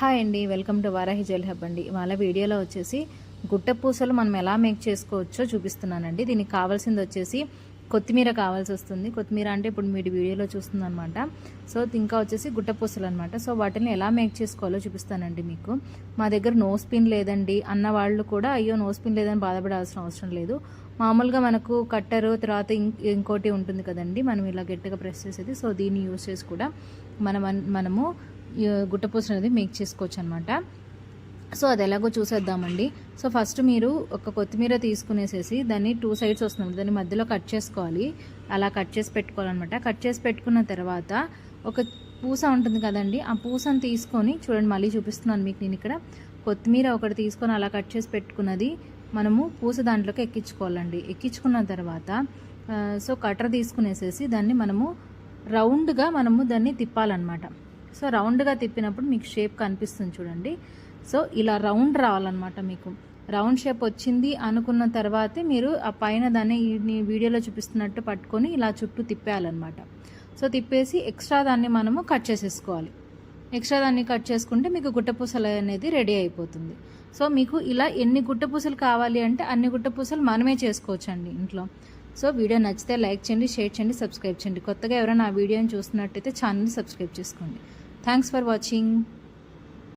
Hi అండి, welcome to Varahi jewel hub అండి. ఇవాళ వీడియోలో వచ్చేసి గుట్ట పూసలు మనం ఎలా మేక్ చేసుకోవచ్చో చూపిస్తున్నానండి. దీనికి కావాల్సింది వచ్చేసి కొత్తిమీర కావాల్సి వస్తుంది. కొత్తిమీర అంటే ఇప్పుడు మీరు వీడియోలో చూస్తుంది అనమాట. సో ఇంకా వచ్చేసి గుట్ట పూసలు అనమాట. సో వాటిని ఎలా మేక్ చేసుకోవాలో చూపిస్తానండి మీకు. మా దగ్గర నో స్పిన్ లేదండి అన్న వాళ్ళు కూడా అయ్యో నో స్పిన్ లేదని బాధపడాల్సిన అవసరం లేదు. మామూలుగా మనకు కట్టరు తర్వాత ఇంకోటి ఉంటుంది కదండి, మనం ఇలా గట్టిగా ప్రెస్ చేసేది. సో దీన్ని యూజ్ చేసి కూడా మనము గుట్టపూసలు అనేది మేక్ చేసుకోవచ్చు అనమాట. సో అది ఎలాగో చూసేద్దామండి. సో ఫస్ట్ మీరు ఒక కొత్తిమీర తీసుకునేసేసి దాన్ని 2 సైడ్స్ వస్తుంది, దాన్ని మధ్యలో కట్ చేసుకోవాలి. అలా కట్ చేసి పెట్టుకోవాలన్నమాట. కట్ చేసి పెట్టుకున్న తర్వాత ఒక పూస ఉంటుంది కదండి, ఆ పూసను తీసుకొని చూడండి, మళ్ళీ చూపిస్తున్నాను మీకు. నేను ఇక్కడ కొత్తిమీర ఒకటి తీసుకొని అలా కట్ చేసి పెట్టుకున్నది మనము పూస దాంట్లోకి ఎక్కించుకోవాలండి. ఎక్కించుకున్న తర్వాత సో కటర్ తీసుకునేసేసి దాన్ని మనము రౌండ్గా దాన్ని తిప్పాలన్నమాట. సో రౌండ్గా తిప్పినప్పుడు మీకు షేప్ కనిపిస్తుంది చూడండి. సో ఇలా రౌండ్ రావాలన్నమాట. మీకు రౌండ్ షేప్ వచ్చింది అనుకున్న తర్వాతే మీరు ఆ పైన దాన్ని వీడియోలో చూపిస్తున్నట్టు పట్టుకొని ఇలా చుట్టూ తిప్పేయాలన్నమాట. సో తిప్పేసి ఎక్స్ట్రా దాన్ని మనము కట్ చేసేసుకోవాలి. ఎక్స్ట్రా దాన్ని కట్ చేసుకుంటే మీకు గుట్టపూసలు అనేది రెడీ అయిపోతుంది. సో మీకు ఇలా ఎన్ని గుట్టపూసలు కావాలి అంటే అన్ని గుట్టపూసలు మనమే చేసుకోవచ్చండి ఇంట్లో. సో వీడియో నచ్చితే లైక్ చేయండి, షేర్ చేయండి, సబ్స్క్రైబ్ చేయండి. కొత్తగా ఎవరైనా ఆ వీడియోని చూస్తున్నట్టయితే ఛానల్ని సబ్స్క్రైబ్ చేసుకోండి. Thanks for watching.